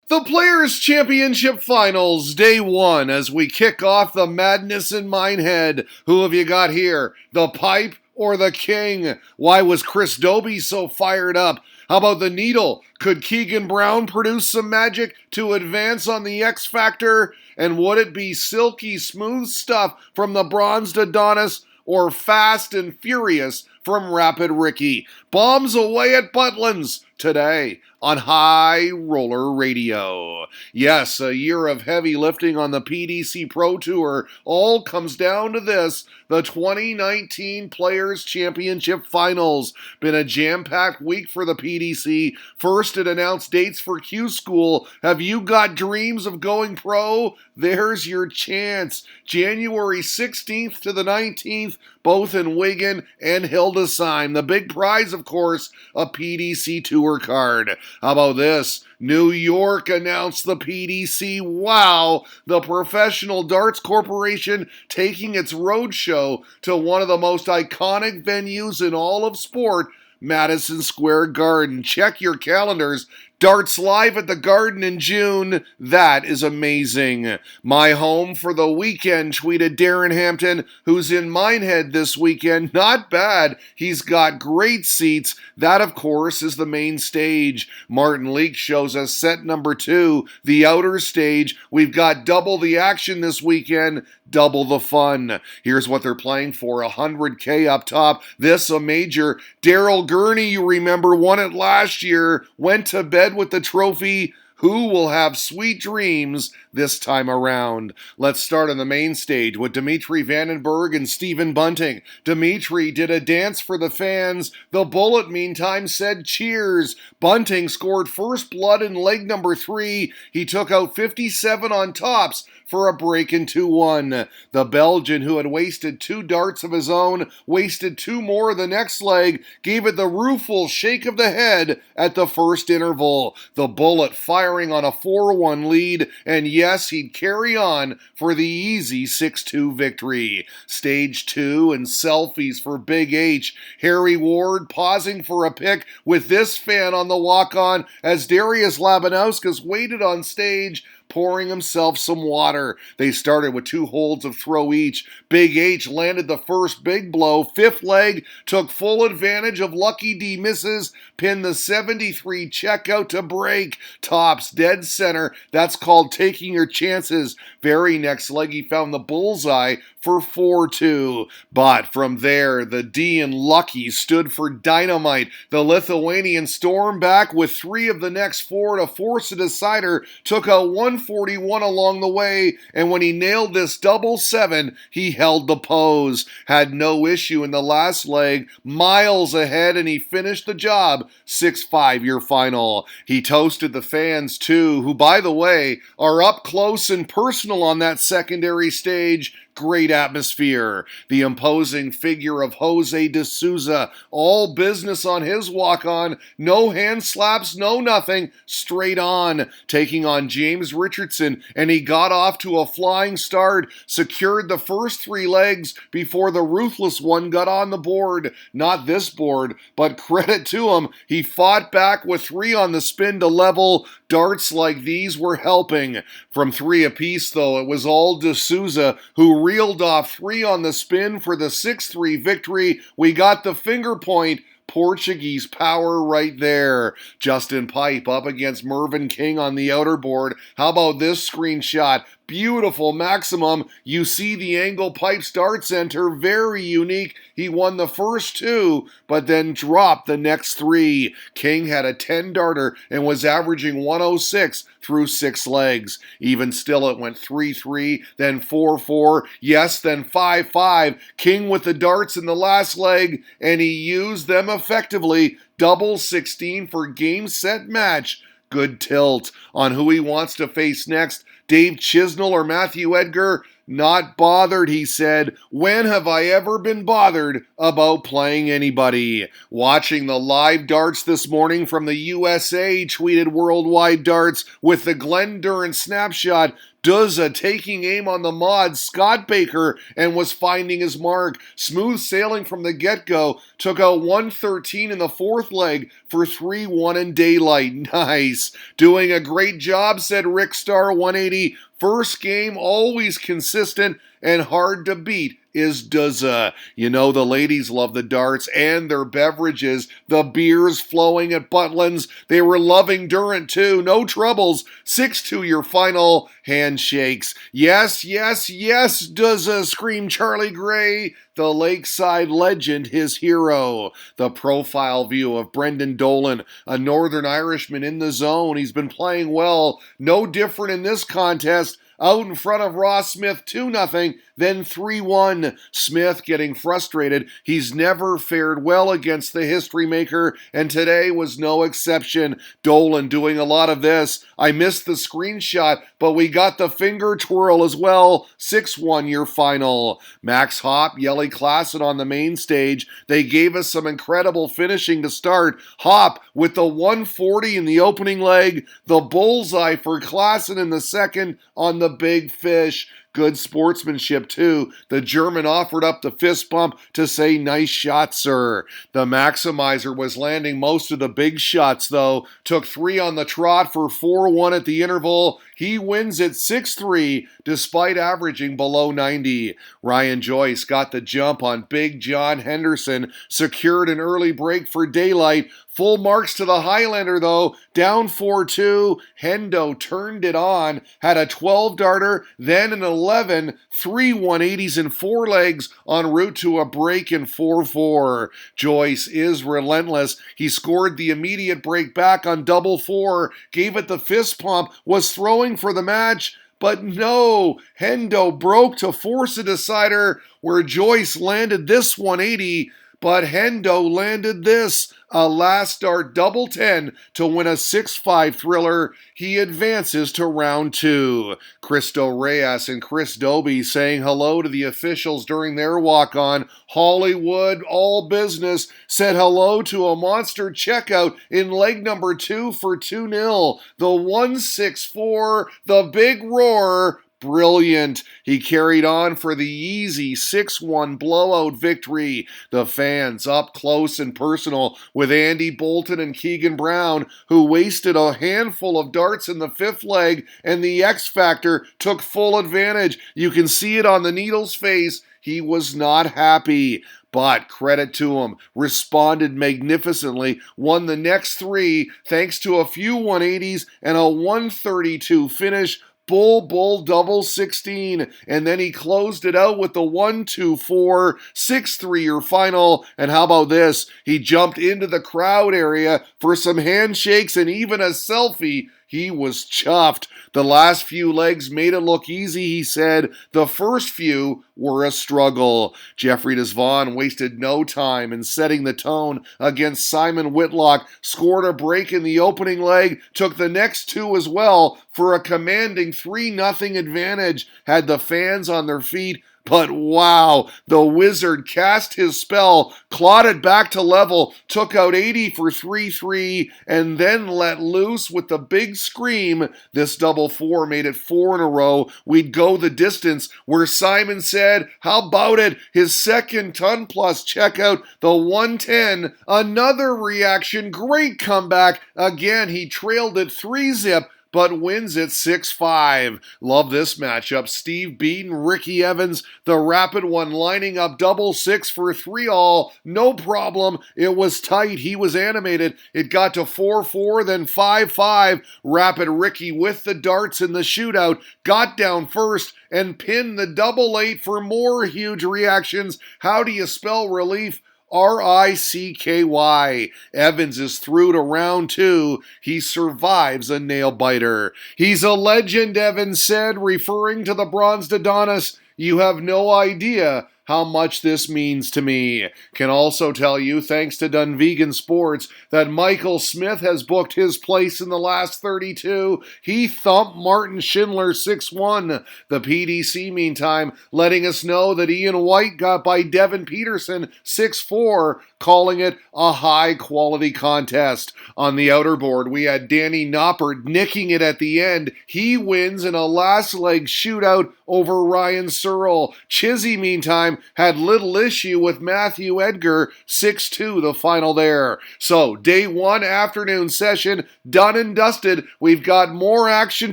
The Players' Championship Finals, Day 1, as we kick off the madness in Minehead. Who have you got here? The Pipe or the King? Why was Chris Dobie so fired up? How about the Needle? Could Keegan Brown produce some magic to advance on the X Factor? And would it be silky smooth stuff from the Bronzed Adonis or Fast and Furious from Rapid Ricky? Bombs away at Butlins today on High Roller Radio. Yes, a year of heavy lifting on the PDC Pro Tour all comes down to this, the 2019 Players' Championship Finals. Been a jam-packed week for the PDC. First, it announced dates for Q School. Have you got dreams of going pro? There's your chance. January 16th to the 19th, both in Wigan and Hildesheim. The big prize, of course, a PDC Tour card. How about this? New York announced the PDC. Wow! The Professional Darts Corporation taking its roadshow to one of the most iconic venues in all of sport, Madison Square Garden. Check your calendars. Darts live at the Garden in June. That is amazing. My home for the weekend, tweeted Darren Hampton, who's in Minehead this weekend. Not bad. He's got great seats. That, of course, is the main stage. Martin Leake shows us set number 2, the outer stage. We've got double the action this weekend, double the fun. Here's what they're playing for, $100K up top. This a major. Daryl Gurney, you remember, won it last year, went to bed with the trophy. Who will have sweet dreams this time around? Let's start on the main stage with Dimitri Vandenberg and Stephen Bunting. Dimitri did a dance for the fans. The Bullet, meantime, said cheers. Bunting scored first blood in leg number 3. He took out 57 on tops for a break in 2-1. The Belgian, who had wasted 2 darts of his own, wasted 2 more the next leg, gave it the rueful shake of the head at the first interval. The Bullet firing on a 4-1 lead, and yes, he'd carry on for the easy 6-2 victory. Stage 2 and selfies for Big H. Harry Ward pausing for a pic with this fan on the walk-on as Darius Labanauskas waited on stage, pouring himself some water. They started with 2 holds of throw each. Big H landed the first big blow. 5th leg took full advantage of Lucky D misses, pinned the 73 checkout to break. Tops dead center. That's called taking your chances. Very next leg he found the bullseye for 4-2. But from there, the D in Lucky stood for dynamite. The Lithuanian stormed back with 3 of the next 4 to force a decider, took out 141 along the way, and when he nailed this double 7, he held the pose. Had no issue in the last leg, miles ahead, and he finished the job. 6-5 your final. He toasted the fans too, who, by the way, are up close and personal on that secondary stage. Great atmosphere. The imposing figure of Jose de Souza. All business on his walk-on. No hand slaps, no nothing. Straight on. Taking on James Richardson, and he got off to a flying start. Secured the first 3 legs before the ruthless one got on the board. Not this board, but credit to him. He fought back with 3 on the spin to level. Darts like these were helping. From 3 apiece, though, it was all de Souza who reeled off 3 on the spin for the 6-3 victory. We got the finger point. Portuguese power right there. Justin Pipe up against Mervyn King on the outer board. How about this screenshot? Beautiful maximum. You see the angle Pipe starts enter. Very unique. He won the first 2, but then dropped the next 3. King had a 10-darter and was averaging 106 through 6 legs. Even still, it went 3-3, then 4-4, yes, then 5-5. King with the darts in the last leg, and he used them effectively. Double 16 for game, set, match. Good tilt on who he wants to face next. Dave Chisnell or Matthew Edgar? Not bothered, he said. When have I ever been bothered about playing anybody? Watching the live darts this morning from the USA, tweeted Worldwide Darts with the Glenn Durant snapshot. Duzza taking aim on the mod, Scott Baker, and was finding his mark. Smooth sailing from the get-go, took out 113 in the fourth leg for 3-1 in daylight. Nice. Doing a great job, said Rick Star 180. First game, always consistent and hard to beat is Duzza. You know the ladies love the darts and their beverages. The beers flowing at Butlin's. They were loving Durant too. No troubles. 6-2 your final. Handshakes. Yes, yes, yes, Duzza, screamed Charlie Gray. The Lakeside legend, his hero. The profile view of Brendan Dolan, a Northern Irishman in the zone. He's been playing well. No different in this contest. Out in front of Ross Smith 2-0, then 3-1. Smith getting frustrated. He's never fared well against the history maker, and today was no exception. Dolan doing a lot of this. I missed the screenshot, but we got the finger twirl as well. 6-1 your final. Max Hopp, Yelly Klassen on the main stage. They gave us some incredible finishing to start. Hopp with the 140 in the opening leg. The bullseye for Klassen in the second on the big fish. Good sportsmanship, too. The German offered up the fist bump to say, nice shot, sir. The Maximizer was landing most of the big shots, though. Took 3 on the trot for 4-1 at the interval. He wins it 6-3, despite averaging below 90. Ryan Joyce got the jump on Big John Henderson, secured an early break for daylight. Full marks to the Highlander, though. Down 4-2. Hendo turned it on, had a 12-darter, then an 11, 3 180s in 4 legs en route to a break in 4-4. Joyce is relentless. He scored the immediate break back on double 4, gave it the fist pump, was throwing for the match. But no, Hendo broke to force a decider where Joyce landed this 180, but Hendo landed this, a last start double 10 to win a 6-5 thriller. He advances to round 2. Cristo Reyes and Chris Dobie saying hello to the officials during their walk-on. Hollywood, all business, said hello to a monster checkout in leg number 2 for 2-0. The 1-6-4, the big roar. Brilliant. He carried on for the easy 6-1 blowout victory. The fans up close and personal with Andy Bolton and Keegan Brown, who wasted a handful of darts in the 5th leg, and the X Factor took full advantage. You can see it on the Needle's face. He was not happy. But credit to him, responded magnificently, won the next 3 thanks to a few 180s and a 132 finish. Bull, double 16, and then he closed it out with the 1-2-4, 6-3 your final, and how about this? He jumped into the crowd area for some handshakes and even a selfie. He was chuffed. The last few legs made it look easy, he said. The first few were a struggle. Jeffrey Desvaughn wasted no time in setting the tone against Simon Whitlock, scored a break in the opening leg, took the next 2 as well for a commanding 3-0 advantage, had the fans on their feet. But wow, the Wizard cast his spell, clawed it back to level, took out 80 for 3-3, and then let loose with the big scream. This double 4 made it 4 in a row. We'd go the distance, where Simon said, how about it? His second ton-plus checkout, the 110. Another reaction, great comeback. Again, he trailed it 3-zip, but wins it 6-5. Love this matchup. Steve Beaton, Ricky Evans, the rapid one lining up double 6 for 3-all. No problem. It was tight. He was animated. It got to 4-4, then 5-5. Rapid Ricky with the darts in the shootout. Got down first and pinned the double 8 for more huge reactions. How do you spell relief? Ricky. Evans is through to round 2. He survives a nail-biter. He's a legend, Evans said, referring to the bronzed Adonis. You have no idea how much this means to me. Can also tell you, thanks to Dunvegan Sports, that Michael Smith has booked his place in the last 32. He thumped Martin Schindler 6-1. The PDC, meantime, letting us know that Ian White got by Devin Peterson 6-4, calling it a high-quality contest. On the outer board, we had Danny Noppert nicking it at the end. He wins in a last-leg shootout over Ryan Searle. Chizzy, meantime, had little issue with Matthew Edgar, 6-2 the final there. So, day one afternoon session, done and dusted. We've got more action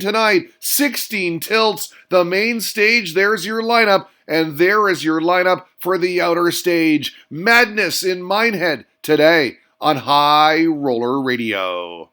tonight. 16 tilts. The main stage, there's your lineup. And there is your lineup for the outer stage. Madness in Minehead today on High Roller Radio.